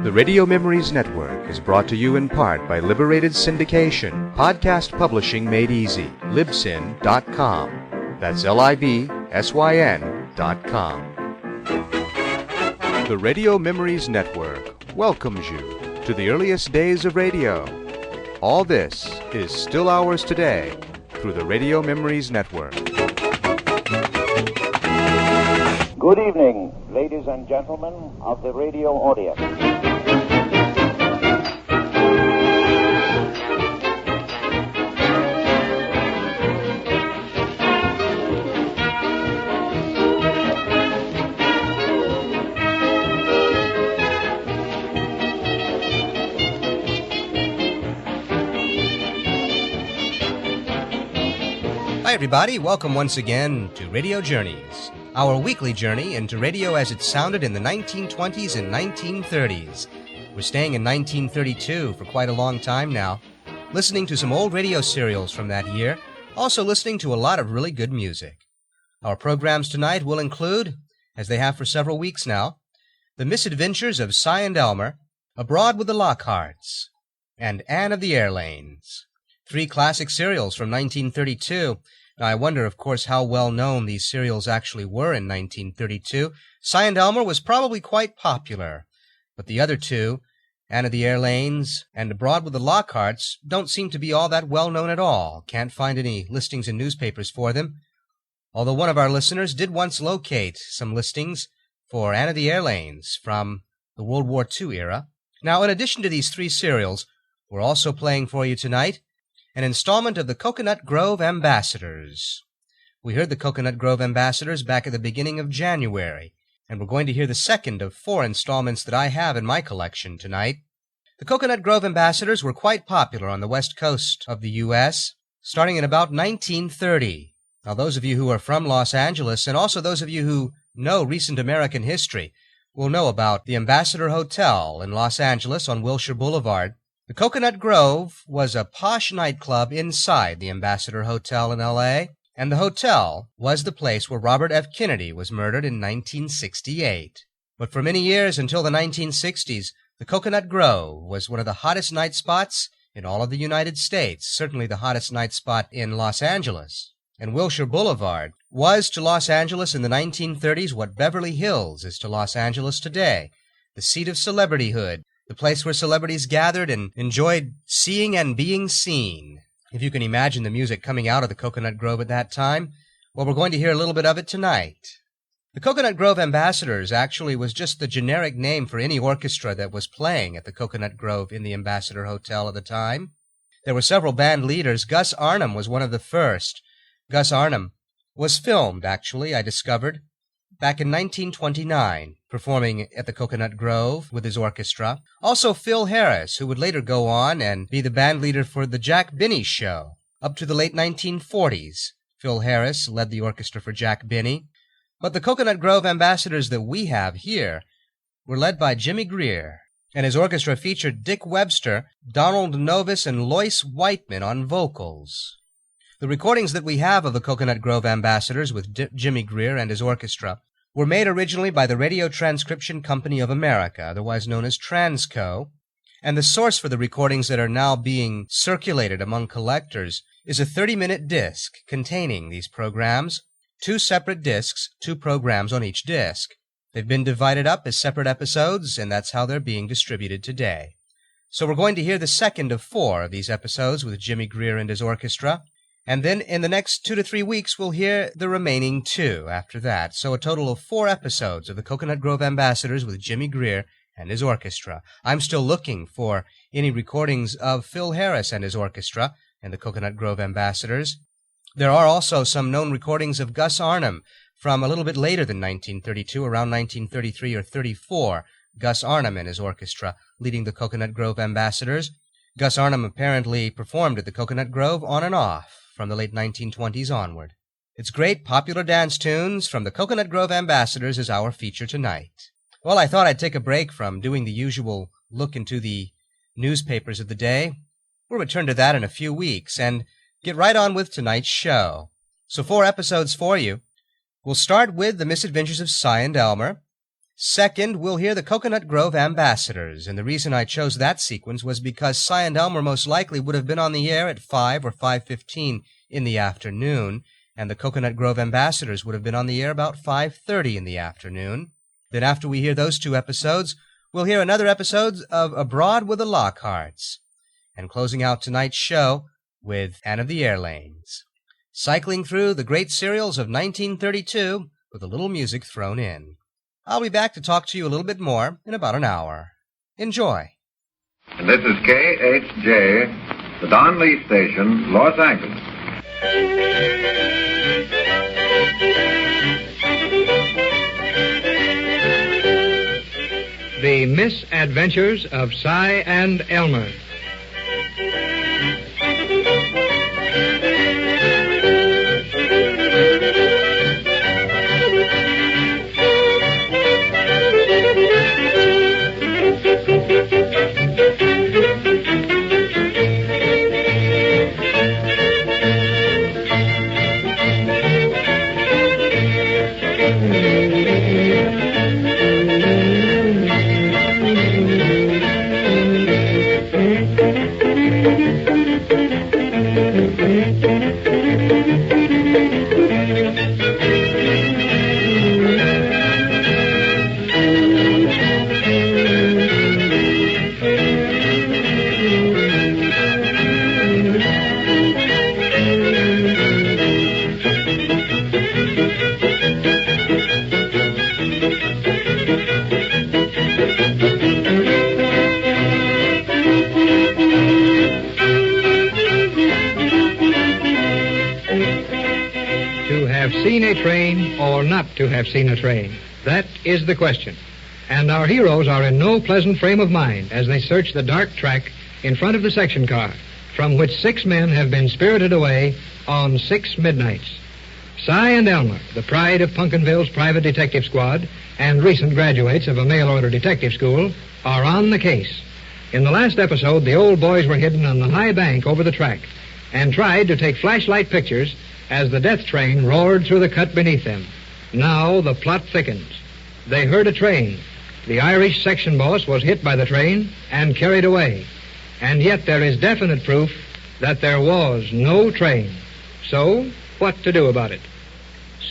The Radio Memories Network is brought to you in part by Liberated Syndication, podcast publishing made easy, libsyn.com. That's libsyn.com. The Radio Memories Network welcomes you to the earliest days of radio. All this is still ours today through the Radio Memories Network. Good evening, ladies and gentlemen of the radio audience. Hi everybody, welcome once again to Radio Journeys, our weekly journey into radio as it sounded in the 1920s and 1930s. We're staying in 1932 for quite a long time now, listening to some old radio serials from that year, also listening to a lot of really good music. Our programs tonight will include, as they have for several weeks now, The Misadventures of Si and Elmer, Abroad with the Lockharts, and Anne of the Airlanes. Three classic serials from 1932. Now, I wonder, of course, how well known these serials actually were in 1932. Si and Elmer was probably quite popular, but the other two, Anne of the Airlanes and Abroad with the Lockharts, don't seem to be all that well known at all. Can't find any listings in newspapers for them, although one of our listeners did once locate some listings for Anne of the Airlanes from the World War II era. Now, in addition to these three serials, we're also playing for you tonight an installment of the Cocoanut Grove Ambassadors. We heard the Cocoanut Grove Ambassadors back at the beginning of January, and we're going to hear the second of four installments that I have in my collection tonight. The Cocoanut Grove Ambassadors were quite popular on the west coast of the U.S., starting in about 1930. Now, those of you who are from Los Angeles, and also those of you who know recent American history, will know about the Ambassador Hotel in Los Angeles on Wilshire Boulevard. The Cocoanut Grove was a posh nightclub inside the Ambassador Hotel in L.A., and the hotel was the place where Robert F. Kennedy was murdered in 1968. But for many years, until the 1960s, the Cocoanut Grove was one of the hottest night spots in all of the United States, certainly the hottest night spot in Los Angeles. And Wilshire Boulevard was to Los Angeles in the 1930s what Beverly Hills is to Los Angeles today, the seat of celebrityhood, the place where celebrities gathered and enjoyed seeing and being seen. If you can imagine the music coming out of the Cocoanut Grove at that time, well, we're going to hear a little bit of it tonight. The Cocoanut Grove Ambassadors actually was just the generic name for any orchestra that was playing at the Cocoanut Grove in the Ambassador Hotel at the time. There were several band leaders. Gus Arnhem was one of the first. Gus Arnhem was filmed, actually, I discovered, back in 1929, performing at the Cocoanut Grove with his orchestra. Also Phil Harris, who would later go on and be the band leader for the Jack Benny Show. Up to the late 1940s, Phil Harris led the orchestra for Jack Benny. But the Cocoanut Grove Ambassadors that we have here were led by Jimmy Grier, and his orchestra featured Dick Webster, Donald Novis, and Lois Whiteman on vocals. The recordings that we have of the Cocoanut Grove Ambassadors with Jimmy Grier and his orchestra were made originally by the Radio Transcription Company of America, otherwise known as Transco, and the source for the recordings that are now being circulated among collectors is a 30-minute disc containing these programs, two separate discs, two programs on each disc. They've been divided up as separate episodes, and that's how they're being distributed today. So we're going to hear the second of four of these episodes with Jimmy Grier and his orchestra, and then in the next 2 to 3 weeks, we'll hear the remaining two after that. So a total of 4 episodes of the Cocoanut Grove Ambassadors with Jimmy Grier and his orchestra. I'm still looking for any recordings of Phil Harris and his orchestra and the Cocoanut Grove Ambassadors. There are also some known recordings of Gus Arnhem from a little bit later than 1932, around 1933 or 34. Gus Arnhem and his orchestra leading the Cocoanut Grove Ambassadors. Gus Arnhem apparently performed at the Cocoanut Grove on and off from the late 1920s onward. It's great popular dance tunes from the Cocoanut Grove Ambassadors is our feature tonight. Well, I thought I'd take a break from doing the usual look into the newspapers of the day. We'll return to that in a few weeks and get right on with tonight's show. So 4 episodes for you. We'll start with The Misadventures of Si and Elmer. Second, we'll hear the Cocoanut Grove Ambassadors, and the reason I chose that sequence was because Si and Elmer most likely would have been on the air at 5 or 5:15 in the afternoon, and the Cocoanut Grove Ambassadors would have been on the air about 5:30 in the afternoon. Then after we hear those two episodes, we'll hear another episode of Abroad with the Lockharts, and closing out tonight's show with Anne of the Airlanes. Cycling through the great serials of 1932 with a little music thrown in. I'll be back to talk to you a little bit more in about an hour. Enjoy. And this is KHJ, the Don Lee Station, Los Angeles. The Misadventures of Si and Elmer. Seen a train or not to have seen a train? That is the question. And our heroes are in no pleasant frame of mind as they search the dark track in front of the section car, from which 6 men have been spirited away on 6 midnights. Si and Elmer, the pride of Pumpkinville's private detective squad and recent graduates of a mail-order detective school, are on the case. In the last episode, the old boys were hidden on the high bank over the track and tried to take flashlight pictures as the death train roared through the cut beneath them. Now the plot thickens. They heard a train. The Irish section boss was hit by the train and carried away. And yet there is definite proof that there was no train. So, what to do about it?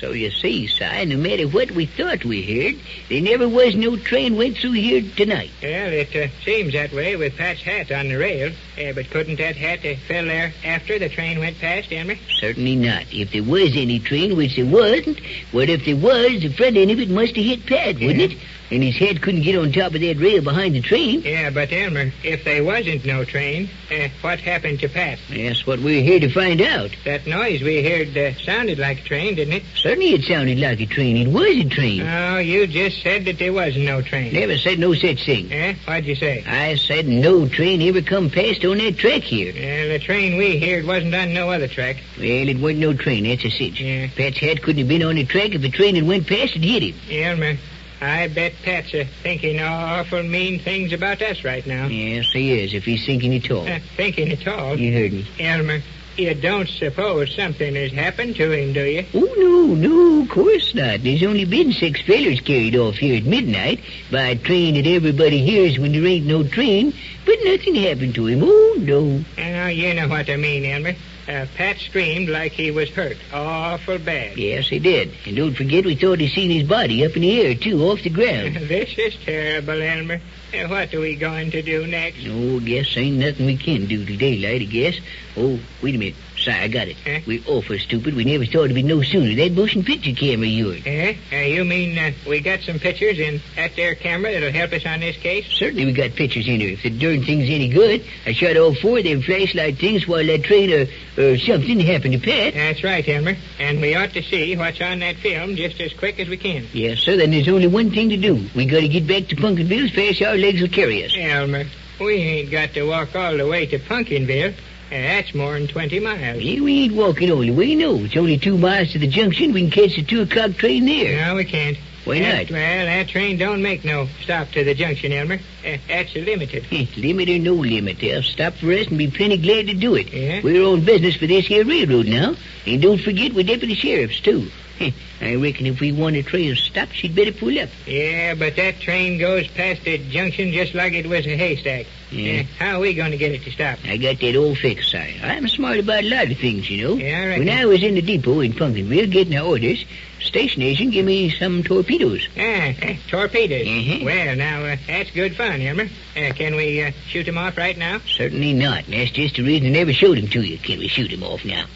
So you see, Si, no matter what we thought we heard, there never was no train went through here tonight. Well, it seems that way with Pat's hat on the rail. But couldn't that hat fell there after the train went past, Elmer? Certainly not. If there was any train, which there wasn't, what if there was, the front end of it must have hit Pat, wouldn't it? And his head couldn't get on top of that rail behind the train. Yeah, but Elmer, if there wasn't no train, what happened to Pat? That's what we're here to find out. That noise we heard sounded like a train, didn't it? Certainly it sounded like a train. It was a train. Oh, you just said that there wasn't no train. Never said no such thing. What'd you say? I said no train ever come past on that track here. The train we heard wasn't on no other track. Well, it wasn't no train, that's a cinch. Yeah. Pat's hat couldn't have been on the track if a train had went past and hit him. Elmer, I bet Pat's thinking awful mean things about us right now. Yes, he is, if he's thinking at all. Thinking at all? You heard me. Elmer, you don't suppose something has happened to him, do you? Oh, no, of course not. There's only been 6 fellers carried off here at midnight by a train that everybody hears when there ain't no train, but nothing happened to him. Oh, no. Oh, you know what I mean, Elmer. Pat screamed like he was hurt. Awful bad. Yes, he did. And don't forget we thought he seen his body up in the air, too, off the ground. This is terrible, Elmer. What are we going to do next? Oh, guess ain't nothing we can do to daylight, I guess. Oh, wait a minute. Si, I got it. We're awful stupid. We never thought it'd be no sooner. That motion picture camera of yours. You mean we got some pictures in that there camera that'll help us on this case? Certainly we got pictures in her. If the darn thing's any good, I shot all 4 of them flashlight things while that train or something happened to Pat. That's right, Elmer. And we ought to see what's on that film just as quick as we can. Yes, sir. Then there's only one thing to do. We got to get back to Pumpkinville as fast as our legs will carry us. Elmer, we ain't got to walk all the way to Pumpkinville. That's more than 20 miles. Yeah, we ain't walking all the way, no. It's only 2 miles to the junction. We can catch the 2 o'clock train there. No, we can't. Why not? Well, that train don't make no stop to the junction, Elmer. That's limited. Limit or no limit, they'll stop for us and be plenty glad to do it. Yeah? We're on business for this here railroad now. And don't forget we're deputy sheriffs, too. I reckon if we want a train stopped, she'd better pull up. Yeah, but that train goes past the junction just like it was a haystack. Yeah. How are we going to get it to stop? I got that all fixed, Si. I'm smart about a lot of things, you know. Yeah, I reckon. When I was in the depot in Pumpkinville getting our orders, station agent gave me some torpedoes. Torpedoes. Mhm. Well, now, that's good fun, Elmer. Can we shoot them off right now? Certainly not. That's just the reason I never showed them to you. Can we shoot them off now?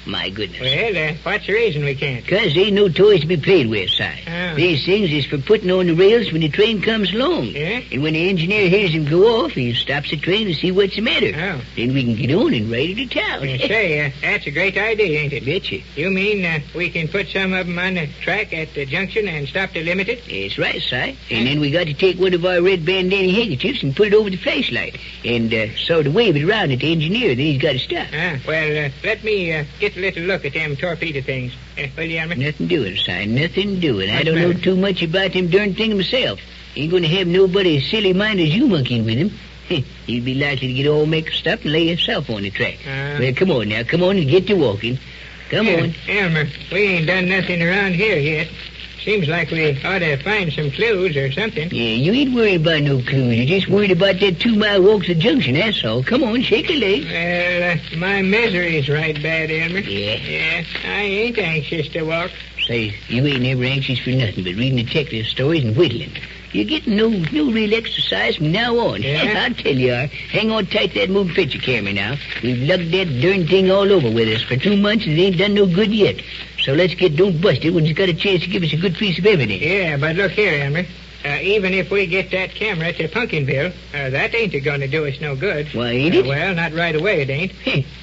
My goodness. Well, what's the reason we can't? Because they ain't no toys to be played with, Si. Oh. These things is for putting on the rails when the train comes along. Yeah? And when the engineer hears them go off, he stops the train to see what's the matter. Oh. Then we can get on and ride it to town. Say, that's a great idea, ain't it? Betcha. You mean we can put some of them on the track at the junction and stop to limit it? That's right, Si. And then we got to take one of our red bandana handkerchiefs and put it over the flashlight and sort of wave it around at the engineer. Then he's got to stop. Well, let me get a little look at them torpedo things. Will you, Elmer? Nothing doing, Si. Nothing doing. I What's don't know matter? too much about them darn things myself. Ain't going to have nobody as silly mind as you monkeying with him. You'd be likely to get all mixed up and lay yourself on the track. Well, come on now. Come on and get to walking. Come on. Elmer, we ain't done nothing around here yet. Seems like we ought to find some clues or something. Yeah, you ain't worried about no clues. You're just worried about that 2-mile walk to the junction, that's all. Come on, shake a leg. Well, my misery's right bad, Elmer. Yeah. Yeah, I ain't anxious to walk. Say, you ain't never anxious for nothing but reading detective stories and whittling. You're getting no real exercise from now on. Yeah? I'll tell you are. Hang on tight to that moving picture camera now. We've lugged that darn thing all over with us for 2 months and it ain't done no good yet. So let's get don't bust it when it's got a chance to give us a good piece of evidence. Yeah, but look here, Elmer. Even if we get that camera to Pumpkinville, that ain't going to do us no good. Why, ain't it? Well, not right away, it ain't.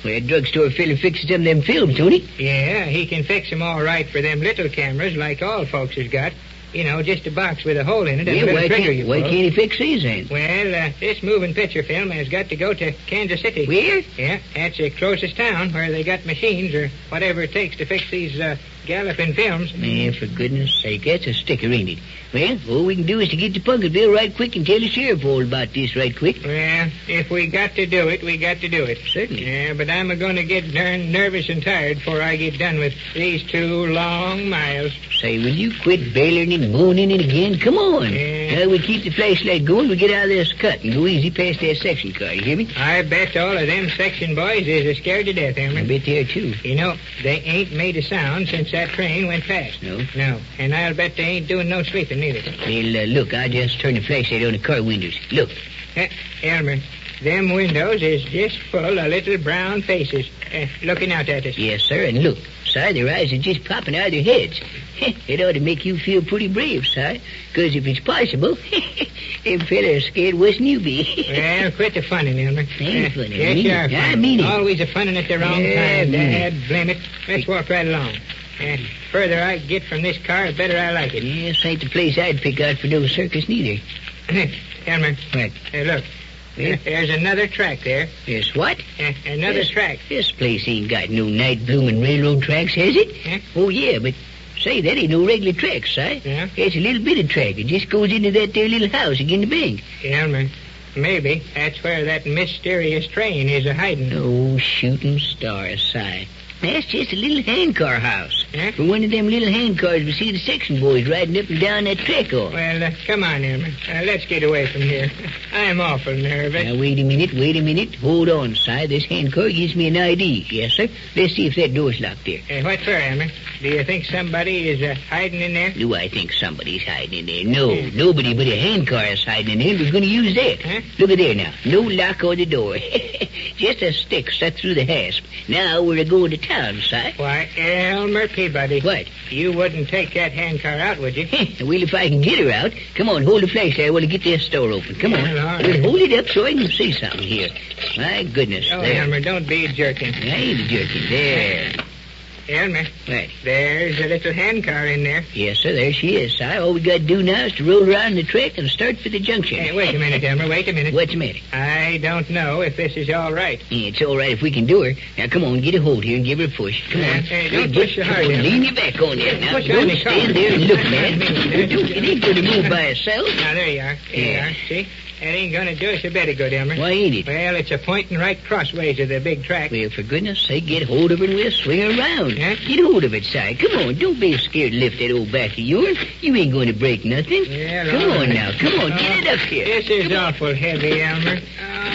Well, that drugstore fella fixes them films, don't he? Yeah, he can fix them all right for them little cameras like all folks has got. You know, just a box with a hole in it and a little trigger you pull. Why can't he fix these then? Well, this moving picture film has got to go to Kansas City. Where? Yeah, that's the closest town where they got machines or whatever it takes to fix these galloping films. Man, for goodness sake, that's a sticker, ain't it? Well, all we can do is to get to Pumpkinville right quick and tell the sheriff all about this right quick. Well, if we got to do it, we got to do it. Certainly. Yeah, but I'm going to get darn nervous and tired before I get done with these 2 long miles. Say, will you quit bailing and moaning it again? Come on. Yeah. Now we keep the flashlight going, we get out of this cut and go easy past that section car, you hear me? I bet all of them section boys is scared to death, Elmer. I bet they are too. You know, they ain't made a sound since that train went past. No? No, and I'll bet they ain't doing no sleeping neither. Well, look, I just turned the flashlight on the car windows. Look. Elmer, them windows is just full of little brown faces looking out at us. Yes, sir, and look. Si, their eyes are just popping out of their heads. It ought to make you feel pretty brave, Si, because if it's possible, them fellas scared worse than you be. Well, quit the funning, Elmer. Ain't funny. Yes, you are funning. I mean it. Always a funning at the wrong Yeah, time. I mean Dad, blame it. Let's walk right along. Further I get from this car, the better I like it. Yes, ain't the place I'd pick out for no circus neither. Elmer, What? look. There's another track there. Yes, what? Another track. This place ain't got no night-blooming railroad tracks, has it? Huh? Oh, yeah, but say, that ain't no regular track, Si. Yeah? It's a little bit of track. It just goes into that there little house again the bank. Elmer, maybe that's where that mysterious train is a-hiding. Oh, shooting stars, Si. That's just a little handcar house. Huh? For one of them little handcars we see the section boys riding up and down that track on. Well, come on, Elmer. Let's get away from here. I'm awful nervous. Now, wait a minute. Hold on, Si. This handcar gives me an ID. Yes, sir. Let's see if that door's locked there. What for, Elmer? Do you think somebody is hiding in there? Do I think somebody's hiding in there? No, nobody but a handcar is hiding in there. We're going to use that. Huh? Look at there now. No lock on the door. Just a stick stuck through the hasp. Now we're going to town, Si. Why, Elmer Peabody. What? You wouldn't take that handcar out, would you? Well, if I can get her out. Come on, hold the flashlight while I get this door open. Come on. Well, all right. Well, hold it up so I can see something here. My goodness. Oh, there. Elmer, don't be jerking. I ain't a jerking. There. Elmer, What? there's a little handcar in there. Yes, sir, there she is, Si. All we got to do now is to roll around the track and start for the junction. Hey, wait a minute, Elmer. Wait a minute. What's the matter? I don't know if this is all right. Yeah, it's all right if we can do her. Now, come on, get a hold here and give her a push. Come on. Hey, don't push so hard, Elmer. Lean your back on there. Now, Push don't on the car. stand there and look, man. It It ain't going to move by itself. Now, there you are. There you are. See? That ain't gonna do us a bit of good, Elmer. Why ain't it? Well, it's a pointing right crossways of the big track. Well, for goodness sake, get hold of it and we'll swing around. Huh? Get hold of it, Si. Come on, don't be scared to lift that old back of yours. You ain't going to break nothing. Yeah, come all on right. now, come on, get it up here. This is awful heavy, Elmer.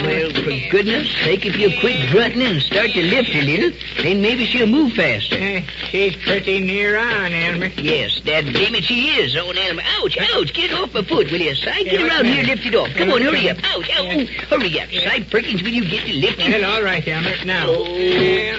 Well, for goodness sake, if you quit grunting and start to lift a little, then maybe she'll move faster. She's pretty near on, Elmer. Yes, that damn it she is, old Elmer. Ouch, ouch, get off my foot, will you, Si? Get around here and lift it off. Come on, hurry up. Ouch, ouch, hurry up. Si Perkins, will you get to lifting? Well, all right, Elmer. Now. Oh,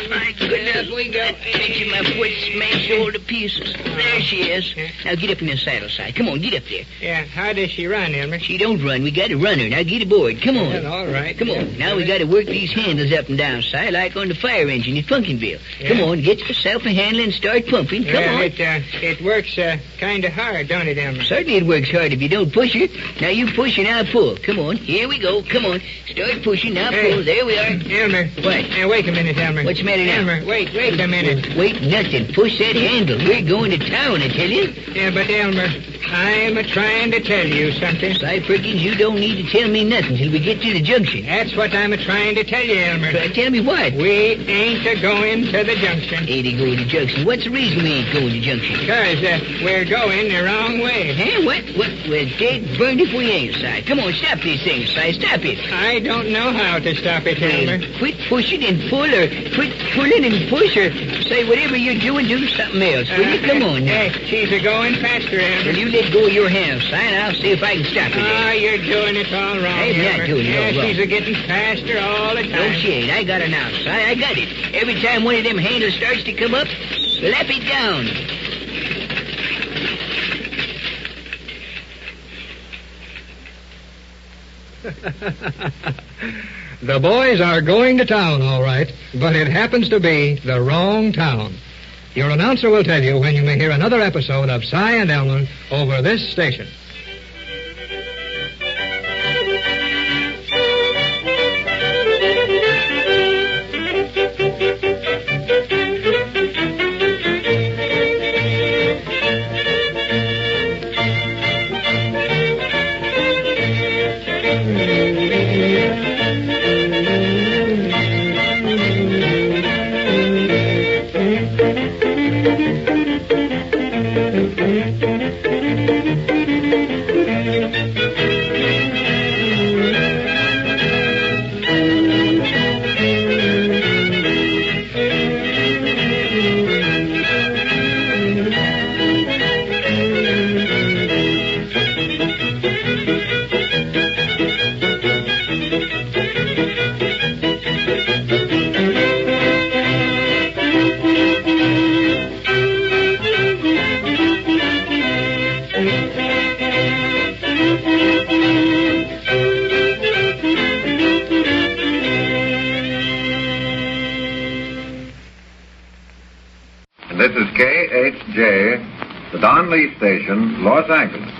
my goodness, we got taking my foot smashed all to pieces. There she is. Now get up in the saddle, Si. Come on, get up there. Yeah, how does she run, Elmer? She don't run. We got to run her. Now get aboard. Come on. Well, all right. Come on. Now we got to work these handles up and down, Si, like on the fire engine at Funkinville. Come on, get yourself a handle and start pumping. Come on. It works kind of hard, don't it, Elmer? Certainly it works hard if you don't push it. Now you push and I'll pull. Come on. Here we go. Come on. Start pushing. Now pull. There we are. Elmer. What? Now, wait a minute, Elmer. What's the matter now? Elmer, wait a minute. Wait nothing. Push that handle. We're going to town, I tell you. Yeah, but Elmer, I'm trying to tell you something. Si Perkins, you don't need to tell me nothing till we get to the junction. That's what I'm trying to tell you, Elmer. Tell me what? We ain't going to the junction. Ain't going to junction. What's the reason we ain't going to junction? Because we're going the wrong way. Huh? What? Well, dead burned if we ain't, Si. Come on, stop these things, Si. Stop it. I don't know how to stop it, Elmer. Quit pushing and pull, or quit pulling and push, or say whatever you're doing, do something else. Will you? Come on now. Hey, she's going faster, Elmer. Will you let go of your hands, Si, and I'll see if I can stop it. Ah, you're doing it all wrong, I'm not Elmer. doing it all wrong. She's getting faster all the time. No, she ain't. I got her now, Si. I got it. Every time one of them handles starts to come up, slap it down. The boys are going to town, all right, but it happens to be the wrong town. Your announcer will tell you when you may hear another episode of Si and Elmer over this station. This is KHJ, the Don Lee Station, Los Angeles.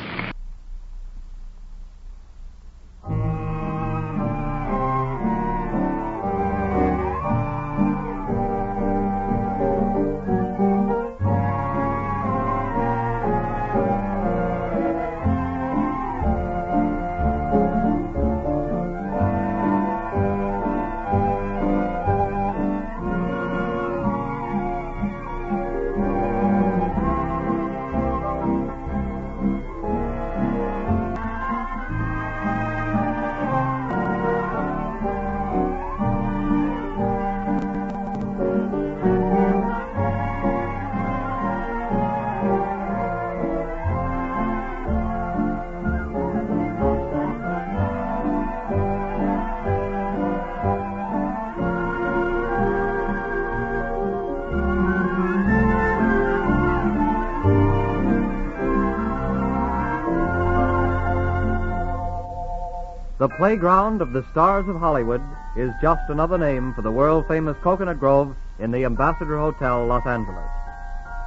The playground of the stars of Hollywood is just another name for the world-famous Cocoanut Grove in the Ambassador Hotel, Los Angeles.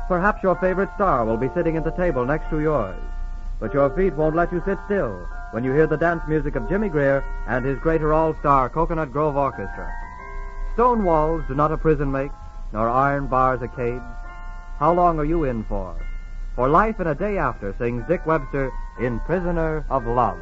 Perhaps your favorite star will be sitting at the table next to yours, but your feet won't let you sit still when you hear the dance music of Jimmy Grier and his greater all-star Cocoanut Grove Orchestra. Stone walls do not a prison make, nor iron bars a cage. How long are you in for? For life and a day after, sings Dick Webster in Prisoner of Love.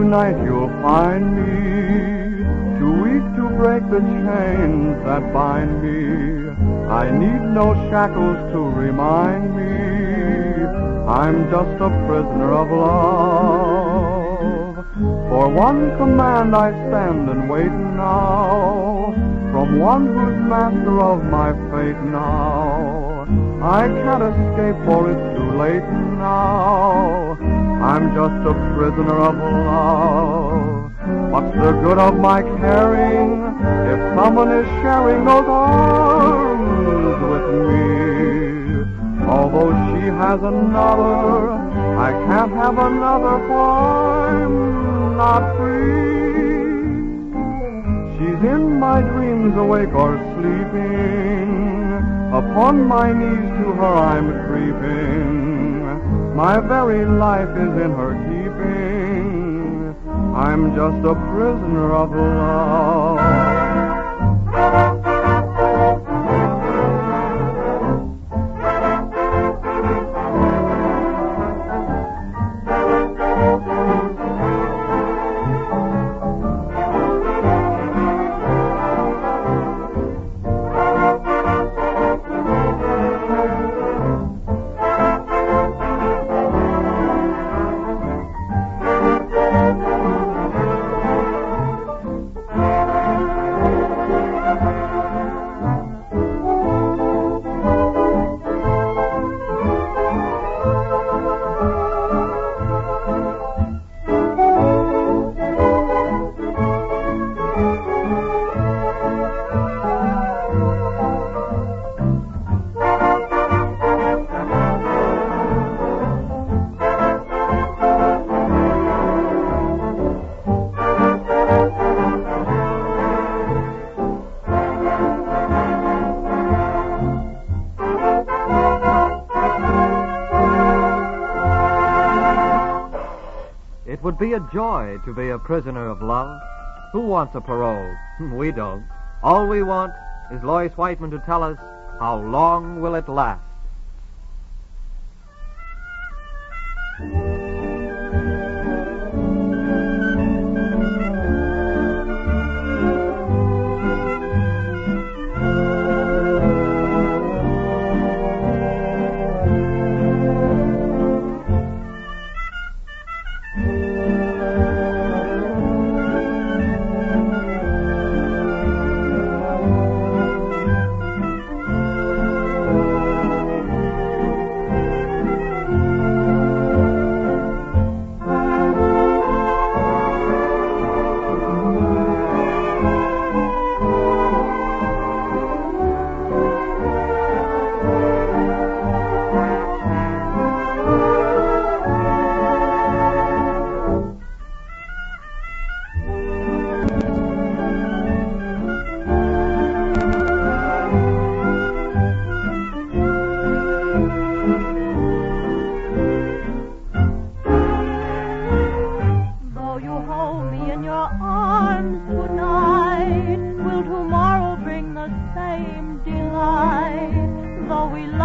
Night you'll find me, too weak to break the chains that bind me. I need no shackles to remind me I'm just a prisoner of love. For one command I stand and wait now, from one who's master of my fate now. I can't escape for it's too late now. I'm just a prisoner of love. What's the good of my caring if someone is sharing those arms with me? Although she has another, I can't have another, for I'm not free. She's in my dreams, awake or sleeping. Upon my knees to her I'm creeping. My very life is in her keeping. I'm just a prisoner of love. It would be a joy to be a prisoner of love. Who wants a parole? We don't. All we want is Lois Whiteman to tell us, how long will it last?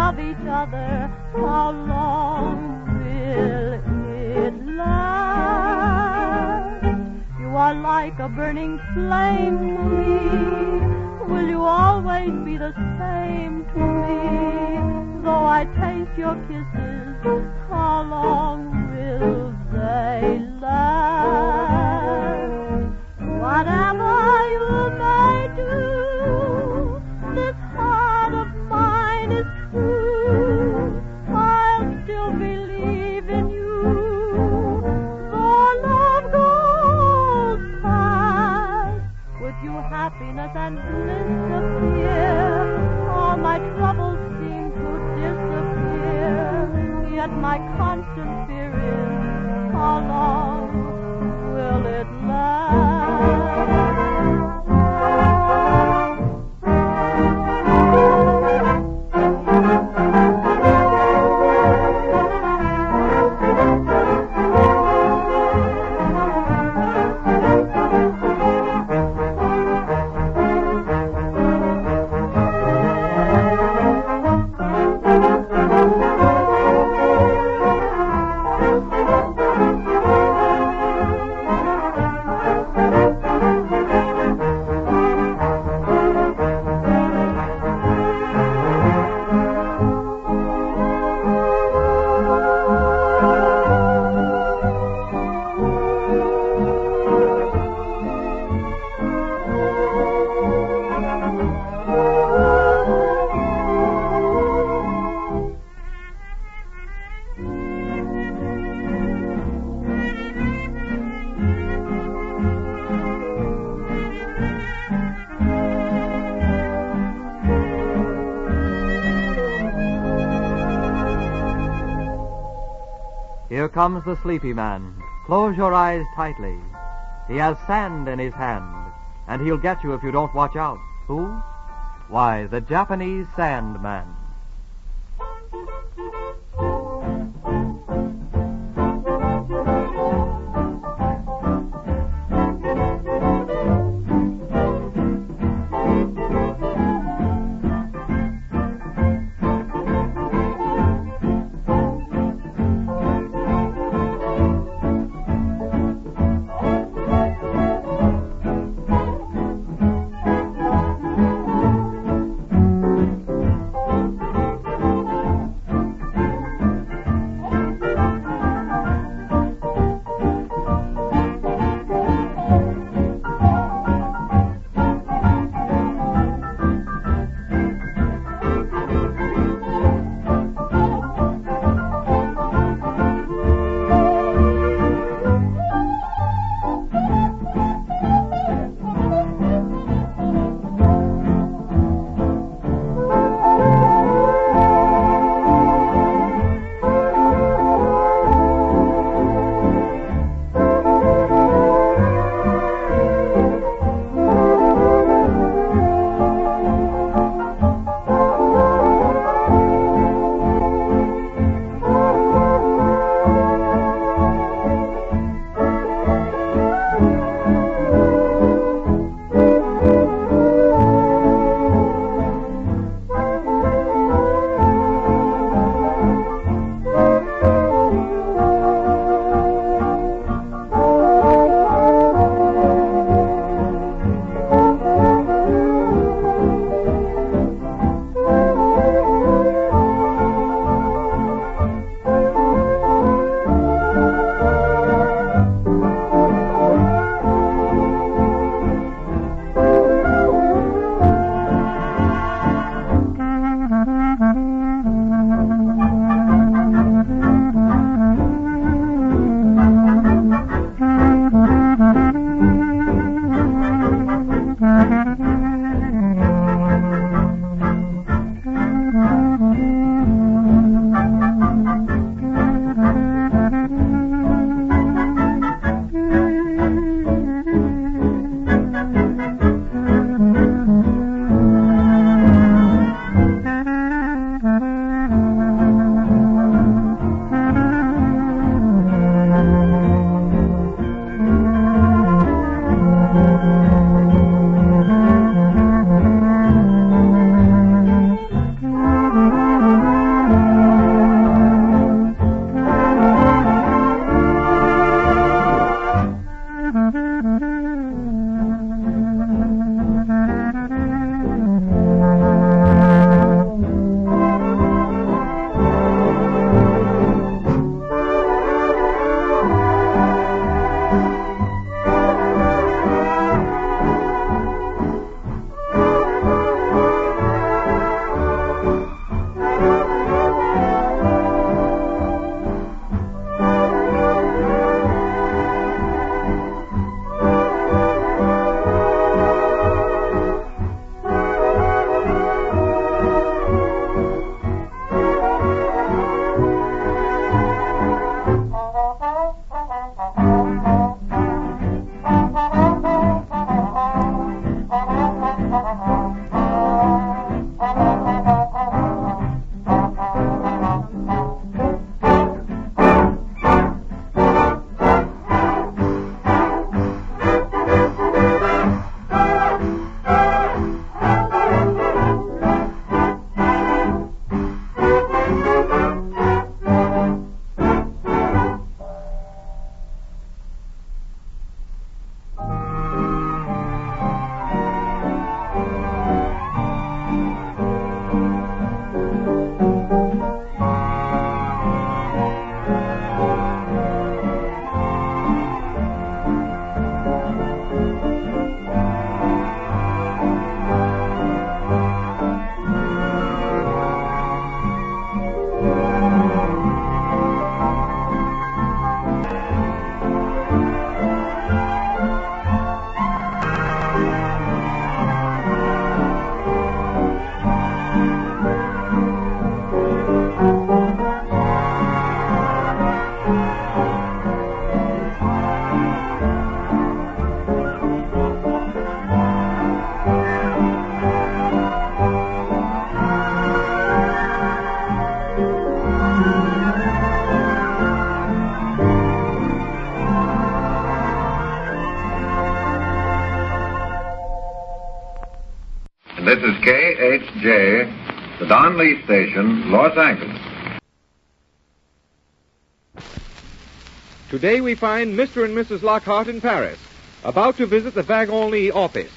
love each other, how long will it last? You are like a burning flame to me. Will you always be the same to me? Though I taste your kisses, how long will they last? Whatever you may do, this heart of mine is true. I'll still believe in you. Though love goes past, with you happiness and bliss appear. All my troubles seem to disappear. Yet my constant fear is, how long will it last? Here comes the sleepy man. Close your eyes tightly. He has sand in his hand, and he'll get you if you don't watch out. Who? Why, the Japanese Sandman. 8J, the Don Lee Station, Los Angeles. Today we find Mr. and Mrs. Lockhart in Paris, about to visit the Wagon-Lit office.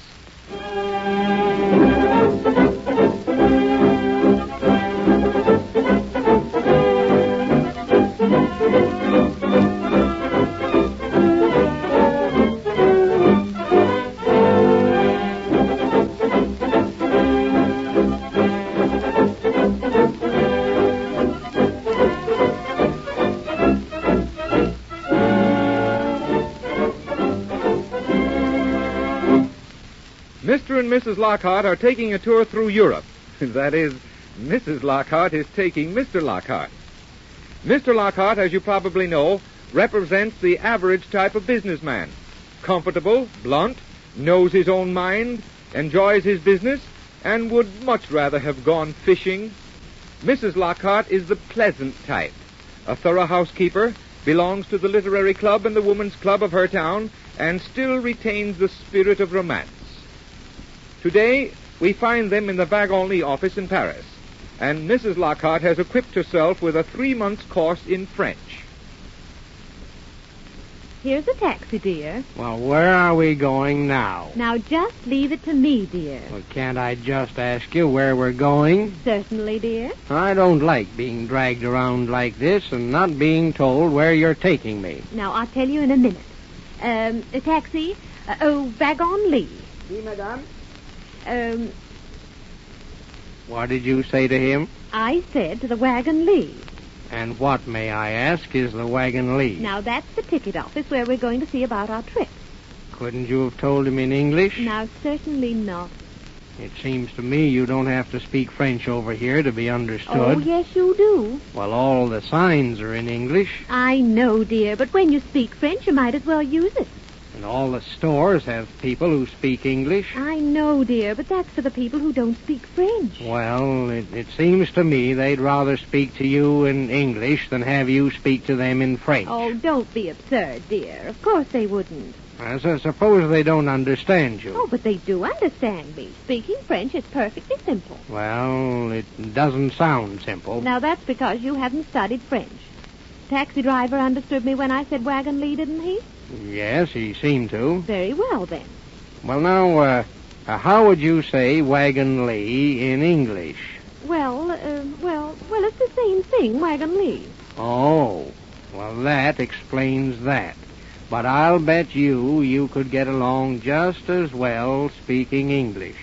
Mr. and Mrs. Lockhart are taking a tour through Europe. That is, Mrs. Lockhart is taking Mr. Lockhart. Mr. Lockhart, as you probably know, represents the average type of businessman. Comfortable, blunt, knows his own mind, enjoys his business, and would much rather have gone fishing. Mrs. Lockhart is the pleasant type. A thorough housekeeper, belongs to the literary club and the women's club of her town, and still retains the spirit of romance. Today, we find them in the Wagon-Lit office in Paris, and Mrs. Lockhart has equipped herself with a 3-month course in French. Here's a taxi, dear. Well, where are we going now? Now, just leave it to me, dear. Well, can't I just ask you where we're going? Certainly, dear. I don't like being dragged around like this and not being told where you're taking me. Now, I'll tell you in a minute. A taxi? Wagon-Lit. Oui, madame. What did you say to him? I said to the Wagon-Lit. And what, may I ask, is the Wagon-Lit? Now, that's the ticket office where we're going to see about our trip. Couldn't you have told him in English? Now, certainly not. It seems to me you don't have to speak French over here to be understood. Oh, yes, you do. Well, all the signs are in English. I know, dear, but when you speak French, you might as well use it. And all the stores have people who speak English. I know, dear, but that's for the people who don't speak French. Well, it seems to me they'd rather speak to you in English than have you speak to them in French. Oh, don't be absurd, dear. Of course they wouldn't. So suppose they don't understand you. Oh, but they do understand me. Speaking French is perfectly simple. Well, it doesn't sound simple. Now, that's because you haven't studied French. Taxi driver understood me when I said Wagon-Lit, didn't he? Yes, he seemed to. Very well, then. Well, now, how would you say Wagon-Lit in English? Well, it's the same thing, Wagon-Lit. Oh, well, that explains that. But I'll bet you could get along just as well speaking English.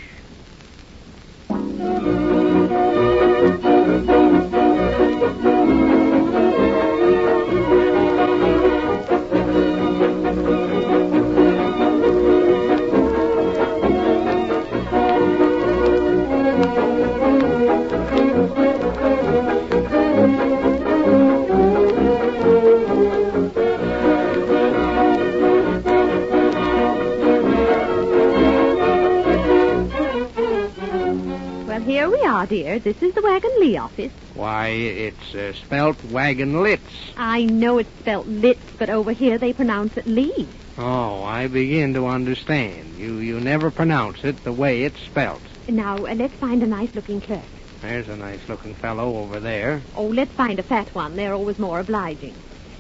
Here we are, dear. This is the Wagon-Lit office. Why, it's spelt Wagon-Litz. I know it's spelt Litz, but over here they pronounce it Lee. Oh, I begin to understand. You never pronounce it the way it's spelt. Now, let's find a nice-looking clerk. There's a nice-looking fellow over there. Oh, let's find a fat one. They're always more obliging.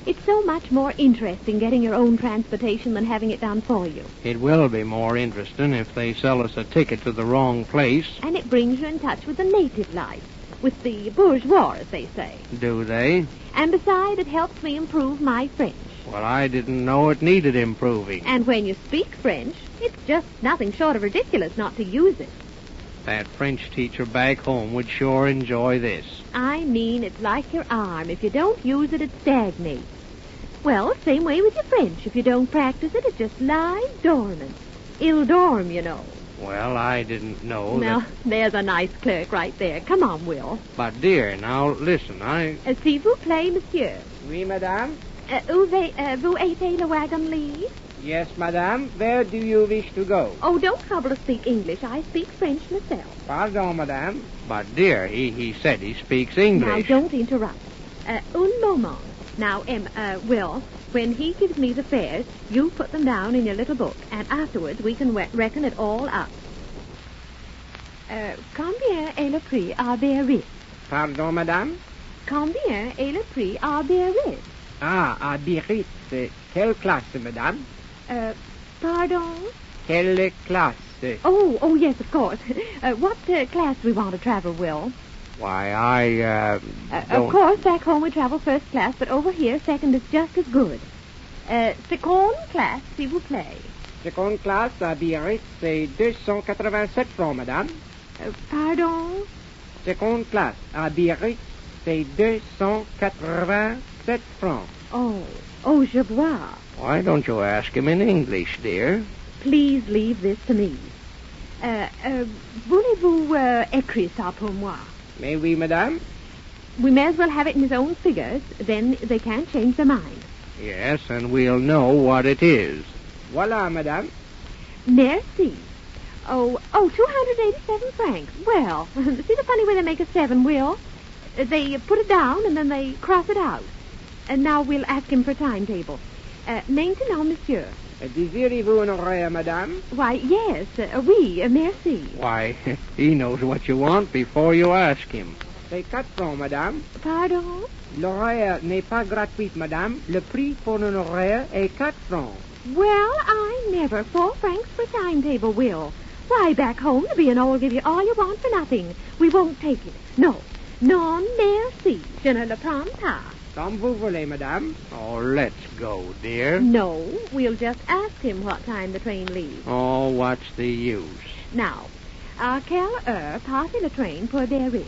It's so much more interesting getting your own transportation than having it done for you. It will be more interesting if they sell us a ticket to the wrong place. And it brings you in touch with the native life, with the bourgeois, as they say. Do they? And besides, it helps me improve my French. Well, I didn't know it needed improving. And when you speak French, it's just nothing short of ridiculous not to use it. That French teacher back home would sure enjoy this. I mean, it's like your arm. If you don't use it, it stagnates. Well, same way with your French. If you don't practice it, it just lies dormant. Il dorm, you know. Well, I didn't know Now, there's a nice clerk right there. Come on, Will. But, dear, now, listen, S'il vous plaît, monsieur. Oui, madame. Vous êtes le Wagon-Lit? Yes, madame. Where do you wish to go? Oh, don't trouble to speak English. I speak French myself. Pardon, madame. But, dear, he said he speaks English. Now, don't interrupt. Un moment. Now, Will, when he gives me the fares, you put them down in your little book, and afterwards we can reckon it all up. Combien est le prix à Biarritz? Pardon, madame? Combien est le prix à Biarritz? Ah, à Biarritz. Quelle classe, madame? Pardon? Quelle classe? Oh, yes, of course. What class do we want to travel, Will? Why, I, Of course, back home we travel first class, but over here, second is just as good. Seconde classe, s'il vous plaît. Seconde classe à Biarritz, c'est 287 francs, madame. Pardon? Seconde classe à Biarritz, c'est 287 francs. Oh, je vois. Why don't you ask him in English, dear? Please leave this to me. Voulez-vous écrire ça pour moi? Mais oui, madame. We may as well have it in his own figures, then they can't change their mind. Yes, and we'll know what it is. Voilà, madame. Merci. Oh, 287 francs. Well, see the funny way they make a 7, Will? They put it down and then they cross it out. And now we'll ask him for a timetable. Maintenant, monsieur. Désirez-vous un horaire, madame? Why, yes. Oui, merci. Why, he knows what you want before you ask him. C'est 4 francs, madame. Pardon? L'horaire n'est pas gratuit, madame. Le prix pour un horaire est 4 francs. Well, I never. 4 francs for timetable, Will. Why, back home, the B&O will give you all you want for nothing. We won't take it. No. Non, merci. Je ne le prends pas. Comme vous voulez, madame. Oh, let's go, dear. No, we'll just ask him what time the train leaves. Oh, what's the use? Now, à quelle heure part le train pour Biarritz?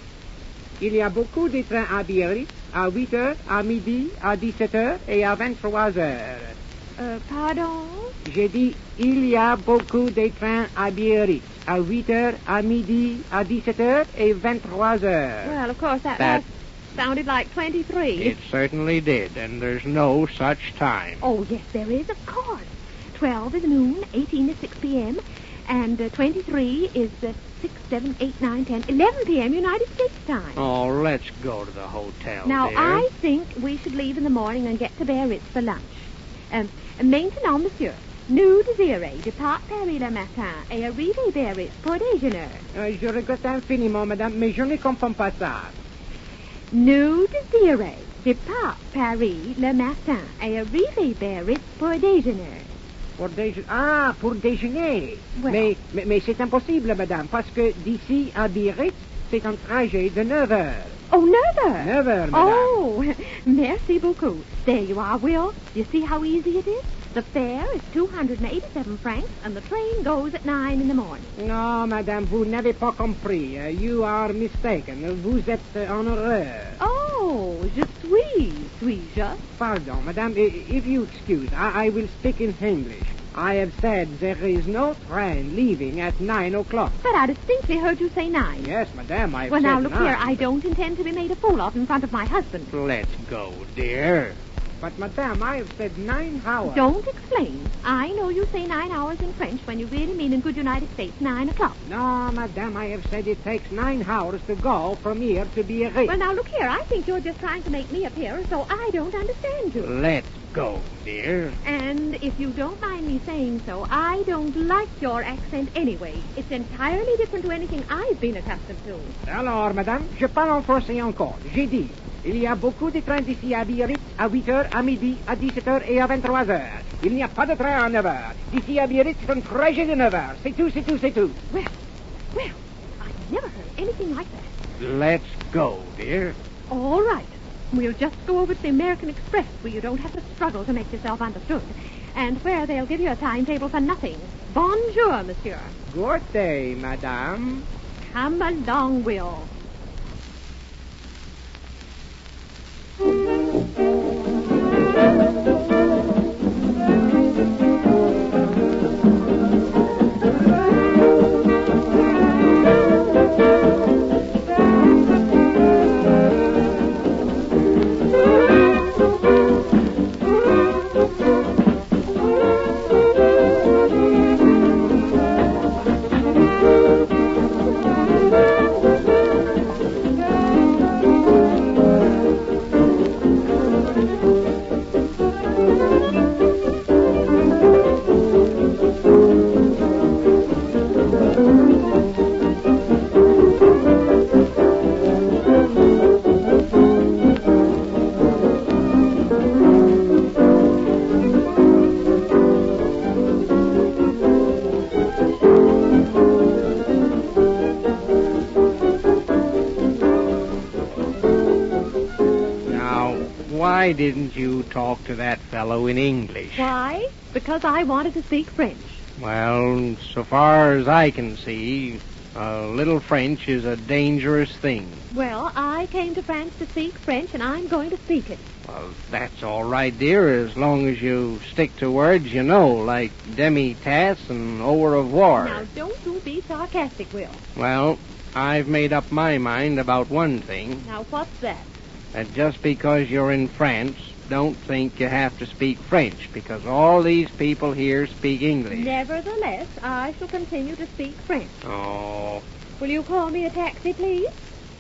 Il y a beaucoup de trains à Biarritz, à 8 heures, à midi, à 17 heures et à 23 heures. Pardon? J'ai dit, il y a beaucoup de trains à Biarritz, à 8 heures, à midi, à 17 heures et 23 heures. Well, of course, that sounded like 23. It certainly did, and there's no such time. Oh, yes, there is, of course. 12 is noon, 18 is 6 p.m., and 23 is 6, 7, 8, 9, 10, 11 p.m. United States time. Oh, let's go to the hotel, Now, dear. I think we should leave in the morning and get to Biarritz for lunch. Maintenant, monsieur. Nous désirez départ Paris le matin et arriver Biarritz pour déjeuner. Je regrette infiniment, madame, mais je ne comprends pas ça. Nous désirez départ Paris le matin et arriver Biarritz pour déjeuner. Pour déjeuner. Well. Mais c'est impossible, madame, parce que d'ici à Biarritz, c'est un trajet de 9 heures. Oh, 9 heures? 9 heures, madame. Oh, merci beaucoup. There you are, Will. You see how easy it is? The fare is 287 francs, and the train goes at 9 in the morning. No, madame, vous n'avez pas compris. You are mistaken. Vous êtes en erreur. Oh, je suis-je? Pardon, madame, if you excuse, I will speak in English. I have said there is no train leaving at 9 o'clock. But I distinctly heard you say 9. Yes, madame, I've Well, said now, look 9. here, I don't intend to be made a fool of in front of my husband. Let's go, dear. But, madame, I have said 9 hours. Don't explain. I know you say 9 hours in French when you really mean in good United States 9 o'clock. No, madame, I have said it takes 9 hours to go from here to Biarritz. Well, now, look here, I think you're just trying to make me appear as though I don't understand you. Let's go, dear. And if you don't mind me saying so, I don't like your accent anyway. It's entirely different to anything I've been accustomed to. Alors, madame, je parle en français encore. J'ai dit, il y a beaucoup de trains d'ici à Biarritz à 8 heures, à midi, à 17 heures et à 23 heures. Il n'y a pas de train à 9 heures. D'ici à Biarritz, c'est un trajet de 9 heures. C'est tout, c'est tout, c'est tout. Well, I've never heard anything like that. Let's go, dear. All right. We'll just go over to the American Express where you don't have to struggle to make yourself understood. And where they'll give you a timetable for nothing. Bonjour, monsieur. Good day, madame. Come along, Will. why didn't you talk to that fellow in English? Why? Because I wanted to speak French. Well, so far as I can see, a little French is a dangerous thing. Well, I came to France to speak French, and I'm going to speak it. Well, that's all right, dear, as long as you stick to words you know, like demi-tasse and au revoir. Now, don't you be sarcastic, Will. Well, I've made up my mind about one thing. Now, what's that? That just because you're in France, don't think you have to speak French, because all these people here speak English. Nevertheless, I shall continue to speak French. Oh. Will you call me a taxi, please?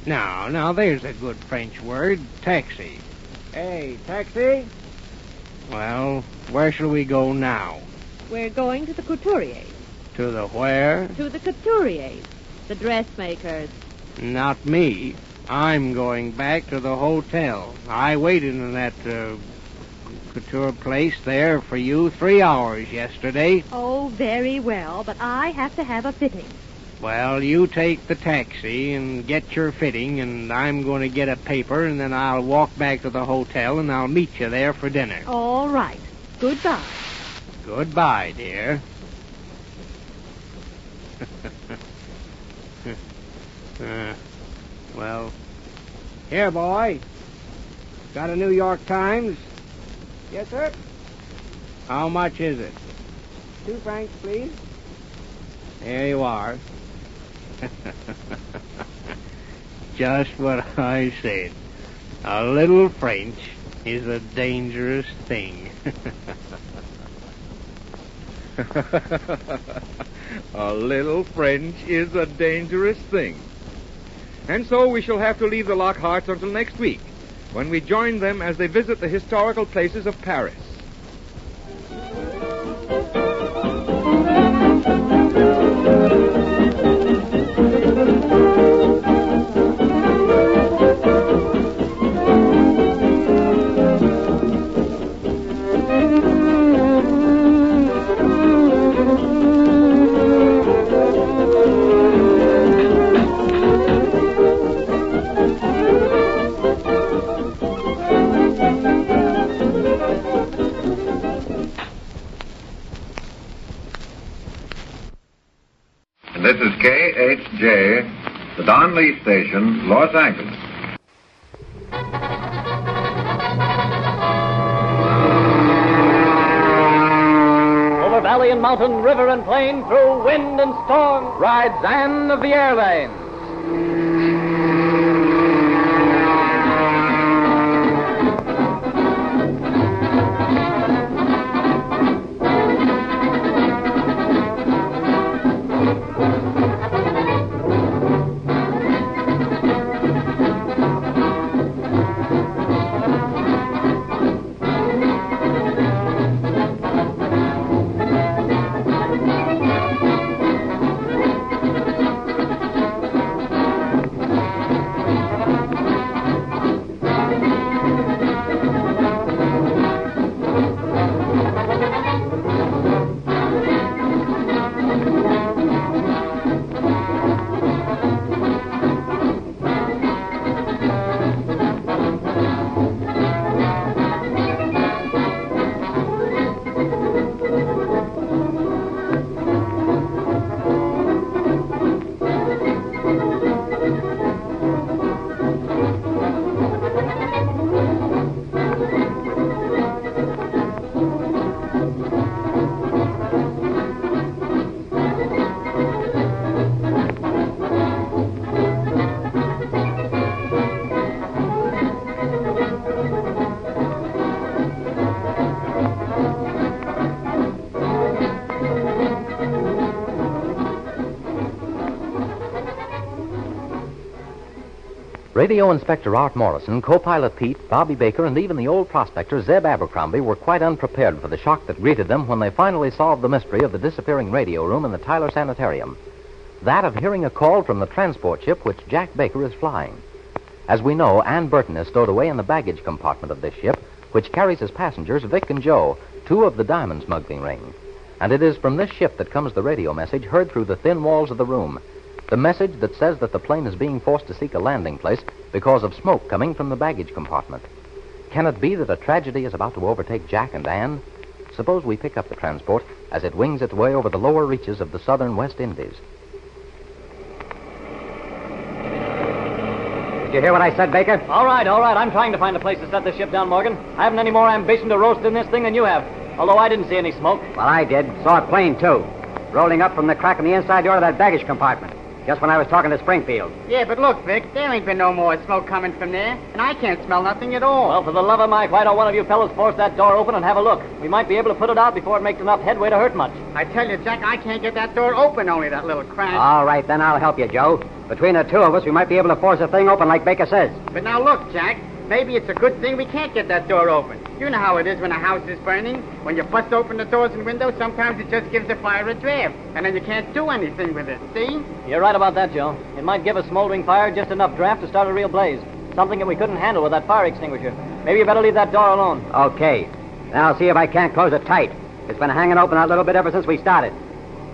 Now, there's a good French word, taxi. Hey, taxi? Well, where shall we go now? We're going to the couturiers. To the where? To the couturiers, the dressmakers. Not me. I'm going back to the hotel. I waited in that couture place there for you 3 hours yesterday. Oh, very well, but I have to have a fitting. Well, you take the taxi and get your fitting, and I'm going to get a paper, and then I'll walk back to the hotel, and I'll meet you there for dinner. All right. Goodbye. Goodbye, dear. Well, Here, boy. Got a New York Times? Yes, sir. how much is it? 2 francs, please. There you are. Just what I said. A little French is a dangerous thing. A little French is a dangerous thing. And so we shall have to leave the Lockharts until next week, when we join them as they visit the historical places of Paris. This is KHJ, the Don Lee Station, Los Angeles. Over valley and mountain, river and plain, through wind and storm, rides Anne of the Airlanes. Radio Inspector Art Morrison, co-pilot Pete, Bobby Baker, and even the old prospector Zeb Abercrombie were quite unprepared for the shock that greeted them when they finally solved the mystery of the disappearing radio room in the Tyler Sanitarium. That of hearing a call from the transport ship which Jack Baker is flying. As we know, Ann Burton is stowed away in the baggage compartment of this ship, which carries as passengers Vic and Joe, 2 of the diamond smuggling ring. And it is from this ship that comes the radio message heard through the thin walls of the room. The message that says that the plane is being forced to seek a landing place because of smoke coming from the baggage compartment. Can it be that a tragedy is about to overtake Jack and Anne? Suppose we pick up the transport as it wings its way over the lower reaches of the southern West Indies. Did you hear what I said, Baker? All right. I'm trying to find a place to set this ship down, Morgan. I haven't any more ambition to roast in this thing than you have. Although I didn't see any smoke. Well, I did. Saw it plain, too. Rolling up from the crack in the inside door of that baggage compartment. Just when I was talking to Springfield. Yeah, but look, Vic, there ain't been no more smoke coming from there, and I can't smell nothing at all. Well, for the love of Mike, why don't one of you fellows force that door open and have a look? We might be able to put it out before it makes enough headway to hurt much. I tell you, Jack, I can't get that door open, only that little crack. All right, then I'll help you, Joe. Between the two of us, we might be able to force the thing open like Baker says. But now look, Jack, maybe it's a good thing we can't get that door open. You know how it is when a house is burning. When you bust open the doors and windows, sometimes it just gives the fire a draft, and then you can't do anything with it, see? You're right about that, Joe. It might give a smoldering fire just enough draft to start a real blaze. Something that we couldn't handle with that fire extinguisher. Maybe you better leave that door alone. Okay. Then I'll see if I can't close it tight. It's been hanging open a little bit ever since we started.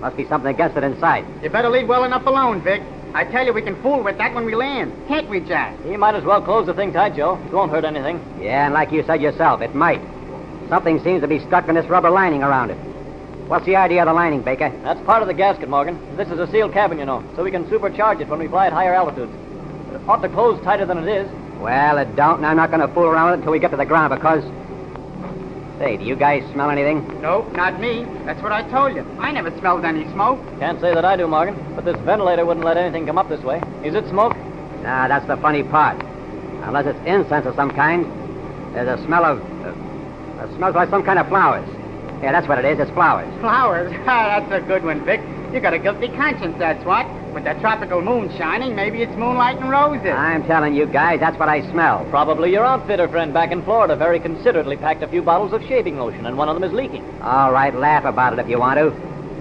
Must be something against it inside. You better leave well enough alone, Vic. I tell you, we can fool with that when we land. Can't we, Jack? You might as well close the thing tight, Joe. It won't hurt anything. Yeah, and like you said yourself, it might. Something seems to be stuck in this rubber lining around it. What's the idea of the lining, Baker? That's part of the gasket, Morgan. This is a sealed cabin, you know, so we can supercharge it when we fly at higher altitudes. It ought to close tighter than it is. Well, it don't, and I'm not going to fool around with it until we get to the ground, because... Say, do you guys smell anything? No, not me. That's what I told you. I never smelled any smoke. Can't say that I do, Morgan, but this ventilator wouldn't let anything come up this way. Is it smoke? Nah, that's the funny part. Unless it's incense of some kind, there's a smell of... it smells like some kind of flowers. Yeah, that's what it is. It's flowers. Flowers? That's a good one, Vic. You got a guilty conscience, that's what. With that tropical moon shining, maybe it's moonlight and roses. I'm telling you guys, that's what I smell. Probably your outfitter friend back in Florida very considerately packed a few bottles of shaving lotion, and one of them is leaking. All right, laugh about it if you want to.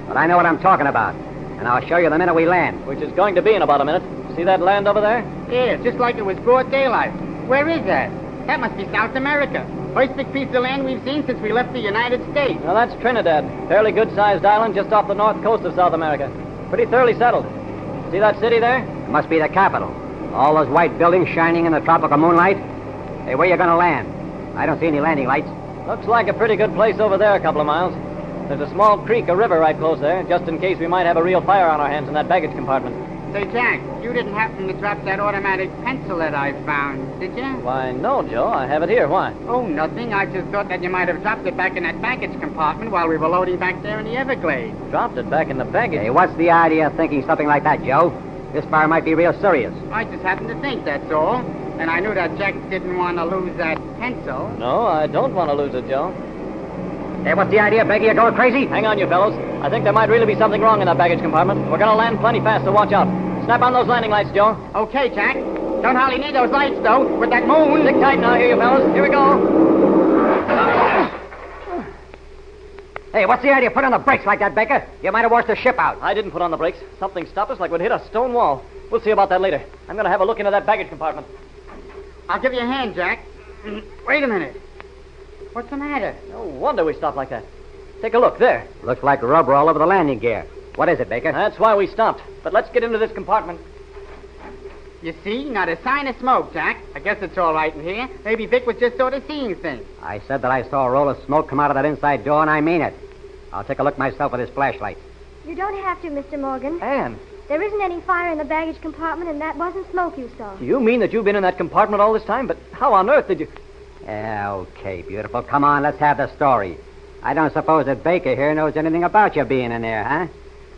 But I know what I'm talking about. And I'll show you the minute we land. Which is going to be in about a minute. See that land over there? Yeah, just like it was broad daylight. Where is that? That must be South America. First big piece of land we've seen since we left the United States. Now, that's Trinidad. Fairly good-sized island just off the north coast of South America. Pretty thoroughly settled. See that city there? It must be the capital. All those white buildings shining in the tropical moonlight. Hey, where you going to land? I don't see any landing lights. Looks like a pretty good place over there a couple of miles. There's a small creek, a river right close there, just in case we might have a real fire on our hands in that baggage compartment. Say, Jack, you didn't happen to drop that automatic pencil that I found, did you? Why, no, Joe. I have it here. Why? Oh, nothing. I just thought that you might have dropped it back in that baggage compartment while we were loading back there in the Everglades. Dropped it back in the baggage? Hey, what's the idea of thinking something like that, Joe? This fire might be real serious. I just happened to think, that's all. And I knew that Jack didn't want to lose that pencil. No, I don't want to lose it, Joe. Hey, what's the idea, Becky? You going crazy? Hang on, you fellows. I think there might really be something wrong in that baggage compartment. We're going to land plenty fast, so watch out. Snap on those landing lights, Joe. Okay, Jack. Don't hardly need those lights, though, with that moon. Stick tight now, here, you fellas. Here we go. Hey, what's the idea of putting on the brakes like that, Baker? You might have washed the ship out. I didn't put on the brakes. Something stopped us like we'd hit a stone wall. We'll see about that later. I'm going to have a look into that baggage compartment. I'll give you a hand, Jack. Wait a minute. What's the matter? No wonder we stopped like that. Take a look, there. Looks like rubber all over the landing gear. What is it, Baker? That's why we stopped. But let's get into this compartment. You see? Not a sign of smoke, Jack. I guess it's all right in here. Maybe Vic was just sort of seeing things. I said that I saw a roll of smoke come out of that inside door, and I mean it. I'll take a look myself with this flashlight. You don't have to, Mr. Morgan. Anne. There isn't any fire in the baggage compartment, and that wasn't smoke you saw. Do you mean that you've been in that compartment all this time? But how on earth did you... Yeah, okay, beautiful. Come on, let's have the story. I don't suppose that Baker here knows anything about you being in there, huh?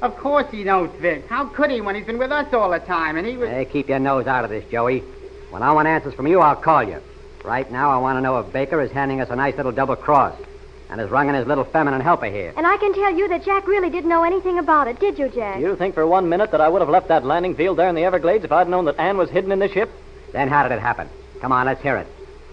Of course he knows, Vic. How could he when he's been with us all the time, and he was... Hey, keep your nose out of this, Joey. When I want answers from you, I'll call you. Right now, I want to know if Baker is handing us a nice little double cross and is wronging his little feminine helper here. And I can tell you that Jack really didn't know anything about it, did you, Jack? You think for 1 minute that I would have left that landing field there in the Everglades if I'd known that Anne was hidden in this ship? Then how did it happen? Come on, let's hear it.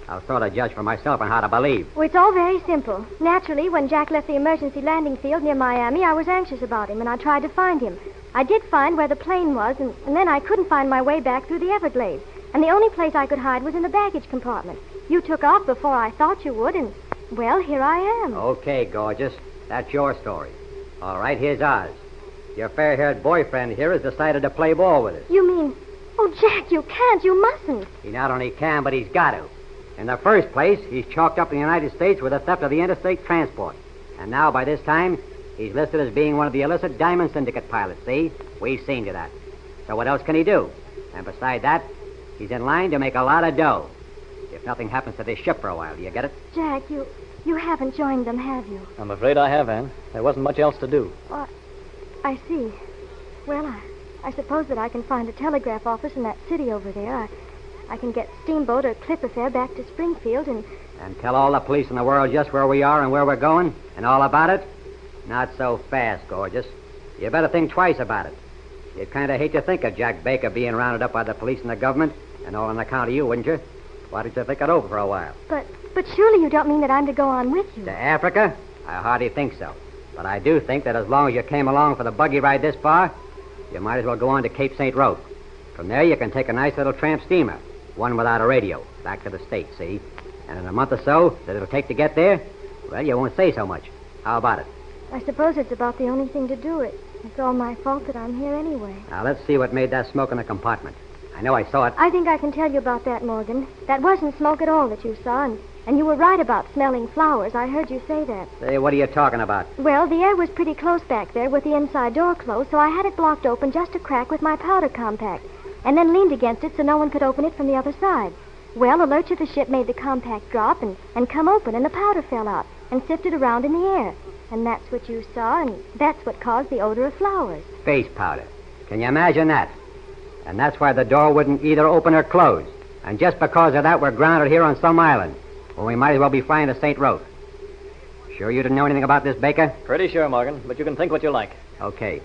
I'll sort of judge for myself on how to believe. Well, it's all very simple. Naturally, when Jack left the emergency landing field near Miami, I was anxious about him, and I tried to find him. I did find where the plane was, and then I couldn't find my way back through the Everglades. And the only place I could hide was in the baggage compartment. You took off before I thought you would, and, well, here I am. Okay, gorgeous. That's your story. All right, here's ours. Your fair-haired boyfriend here has decided to play ball with us. You mean... Oh, Jack, you can't. You mustn't. He not only can, but he's got to. In the first place, he's chalked up in the United States with the theft of the interstate transport. And now, by this time, he's listed as being one of the illicit diamond syndicate pilots, see? We've seen to that. So what else can he do? And beside that, he's in line to make a lot of dough. If nothing happens to this ship for a while, do you get it? Jack, you haven't joined them, have you? I'm afraid I have, Anne. There wasn't much else to do. I see. Well, I suppose that I can find a telegraph office in that city over there. I can get steamboat or clipper fare back to Springfield and tell all the police in the world just where we are and where we're going and all about it? Not so fast, gorgeous. You better think twice about it. You'd kind of hate to think of Jack Baker being rounded up by the police and the government, and all on account of you, wouldn't you? Why don't you think it over for a while? But surely you don't mean that I'm to go on with you. To Africa? I hardly think so. But I do think that as long as you came along for the buggy ride this far, you might as well go on to Cape St. Rose. From there, you can take a nice little tramp steamer, one without a radio, back to the States, see? And in a month or so that it'll take to get there, well, you won't say so much. How about it? I suppose it's about the only thing to do it. It's all my fault that I'm here anyway. Now, let's see what made that smoke in the compartment. I know I saw it. I think I can tell you about that, Morgan. That wasn't smoke at all that you saw, and you were right about smelling flowers. I heard you say that. Say, what are you talking about? Well, the air was pretty close back there with the inside door closed, so I had it blocked open just a crack with my powder compact, and then leaned against it so no one could open it from the other side. Well, the lurch of the ship made the compact drop and come open, and the powder fell out and sifted around in the air. And that's what you saw, and that's what caused the odor of flowers. Face powder. Can you imagine that? And that's why the door wouldn't either open or close. And just because of that, we're grounded here on some island, where we might as well be flying to St. Rose. Sure you didn't know anything about this, Baker? Pretty sure, Morgan, but you can think what you like. Okay.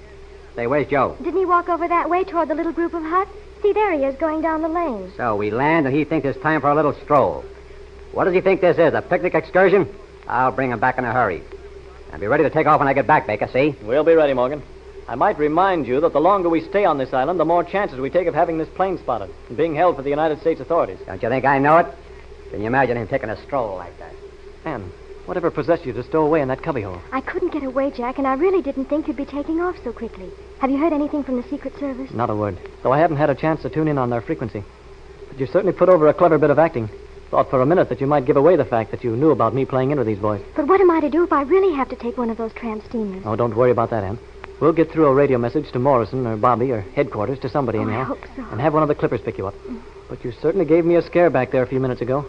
Say, where's Joe? Didn't he walk over that way toward the little group of huts? See, there he is going down the lane. So we land, and he thinks it's time for a little stroll. What does he think this is, a picnic excursion? I'll bring him back in a hurry. And be ready to take off when I get back, Baker, see? We'll be ready, Morgan. I might remind you that the longer we stay on this island, the more chances we take of having this plane spotted and being held for the United States authorities. Don't you think I know it? Can you imagine him taking a stroll like that? Anne, whatever possessed you to stow away in that cubbyhole? I couldn't get away, Jack, and I really didn't think you'd be taking off so quickly. Have you heard anything from the Secret Service? Not a word, though I haven't had a chance to tune in on their frequency. But you certainly put over a clever bit of acting. Thought for a minute that you might give away the fact that you knew about me playing in with these boys. But what am I to do if I really have to take one of those tramp steamers? Oh, don't worry about that, Anne. We'll get through a radio message to Morrison or Bobby or headquarters to somebody anyhow. I hope so. And have one of the clippers pick you up. But you certainly gave me a scare back there a few minutes ago.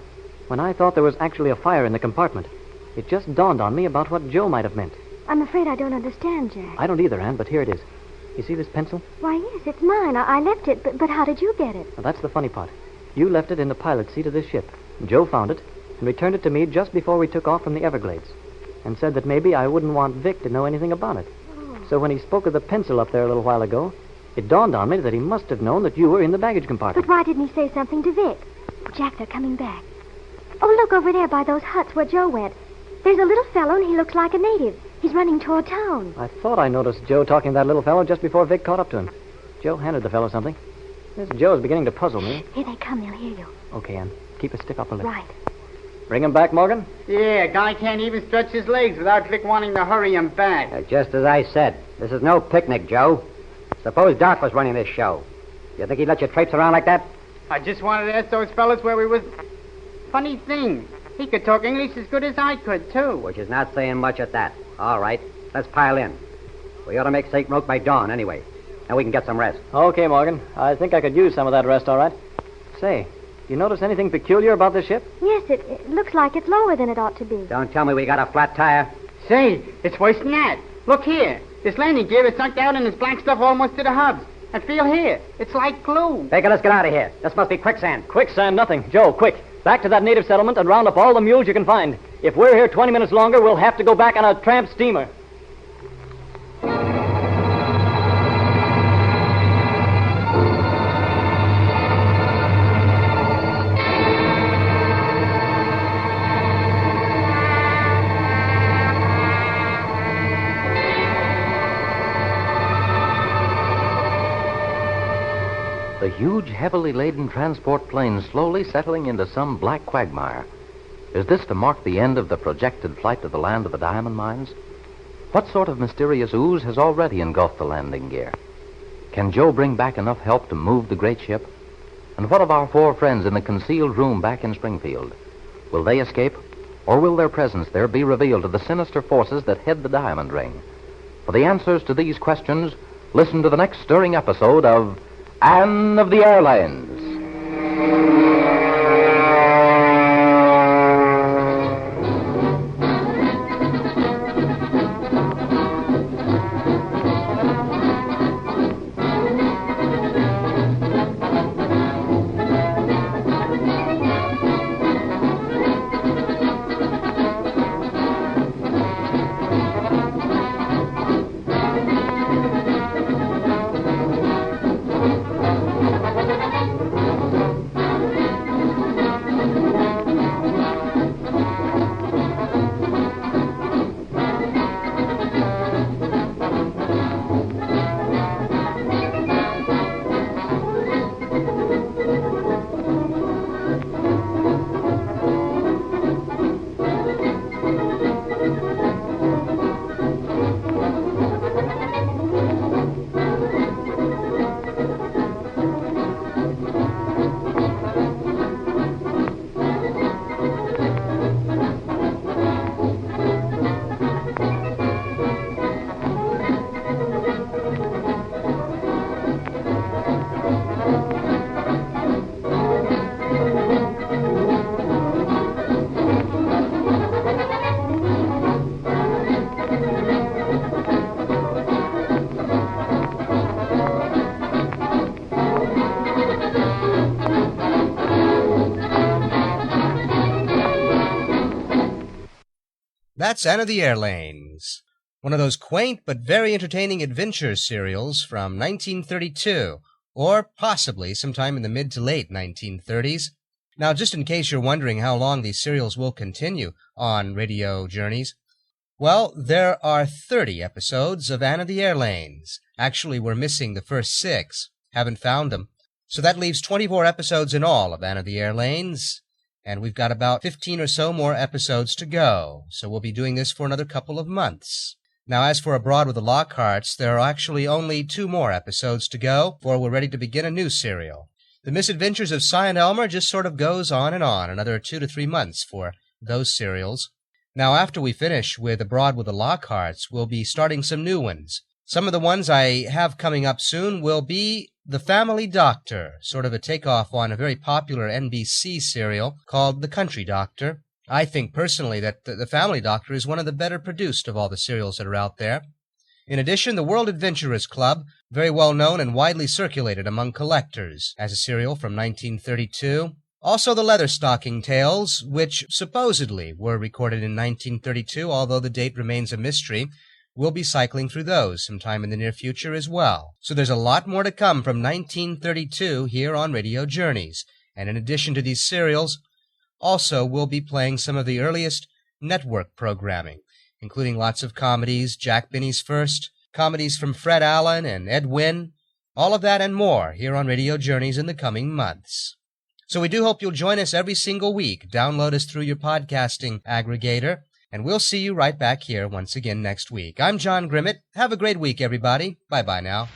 When I thought there was actually a fire in the compartment, it just dawned on me about what Joe might have meant. I'm afraid I don't understand, Jack. I don't either, Anne, but here it is. You see this pencil? Why, yes, it's mine. I left it, but how did you get it? Well, that's the funny part. You left it in the pilot's seat of this ship. Joe found it and returned it to me just before we took off from the Everglades and said that maybe I wouldn't want Vic to know anything about it. So when he spoke of the pencil up there a little while ago, it dawned on me that he must have known that you were in the baggage compartment. But why didn't he say something to Vic? Oh, Jack, they're coming back. Oh, look over there by those huts where Joe went. There's a little fellow, and he looks like a native. He's running toward town. I thought I noticed Joe talking to that little fellow just before Vic caught up to him. Joe handed the fellow something. This Joe's beginning to puzzle me. Here they come. They'll hear you. Okay, Ann. Keep a stiff upper lip. Right. Bring him back, Morgan? Yeah, guy can't even stretch his legs without Vic wanting to hurry him back. Just as I said, this is no picnic, Joe. Suppose Doc was running this show. You think he'd let you traipse around like that? I just wanted to ask those fellas where we was... Funny thing, he could talk English as good as I could, too. Which is not saying much at that. All right, let's pile in. We ought to make St. Roque by dawn, anyway. Now we can get some rest. Okay, Morgan. I think I could use some of that rest, all right. Say, you notice anything peculiar about this ship? Yes, it looks like it's lower than it ought to be. Don't tell me we got a flat tire. Say, it's worse than that. Look here. This landing gear is sunk down and this black stuff almost to the hubs. And feel here. It's like glue. Baker, let's get out of here. This must be quicksand. Quicksand, nothing. Joe, quick. Back to that native settlement and round up all the mules you can find. If we're here 20 minutes longer, we'll have to go back on a tramp steamer. The huge, heavily laden transport plane slowly settling into some black quagmire. Is this to mark the end of the projected flight to the land of the diamond mines? What sort of mysterious ooze has already engulfed the landing gear? Can Joe bring back enough help to move the great ship? And what of our four friends in the concealed room back in Springfield? Will they escape? Or will their presence there be revealed to the sinister forces that head the diamond ring? For the answers to these questions, listen to the next stirring episode of Anne of the Airlanes. That's Anne of the Airlanes, one of those quaint but very entertaining adventure serials from 1932, or possibly sometime in the mid to late 1930s. Now, just in case you're wondering how long these serials will continue on Radio Journeys, well, there are 30 episodes of Anne of the Airlanes. Actually, we're missing the first 6. Haven't found them. So that leaves 24 episodes in all of Anne of the Airlanes. And we've got about 15 or so more episodes to go, so we'll be doing this for another couple of months. Now, as for Abroad with the Lockharts, there are actually only 2 more episodes to go before we're ready to begin a new serial. The Misadventures of Si and Elmer just sort of goes on, another 2 to 3 months for those serials. Now, after we finish with Abroad with the Lockharts, we'll be starting some new ones. Some of the ones I have coming up soon will be The Family Doctor, sort of a takeoff on a very popular NBC serial called The Country Doctor. I think personally that The Family Doctor is one of the better produced of all the serials that are out there. In addition, The World Adventurers Club, very well known and widely circulated among collectors as a serial from 1932. Also The Leatherstocking Tales, which supposedly were recorded in 1932, although the date remains a mystery. We'll be cycling through those sometime in the near future as well. So there's a lot more to come from 1932 here on Radio Journeys. And in addition to these serials, also we'll be playing some of the earliest network programming, including lots of comedies, Jack Benny's First, comedies from Fred Allen and Ed Wynn, all of that and more here on Radio Journeys in the coming months. So we do hope you'll join us every single week. Download us through your podcasting aggregator. And we'll see you right back here once again next week. I'm John Grimmett. Have a great week, everybody. Bye-bye now.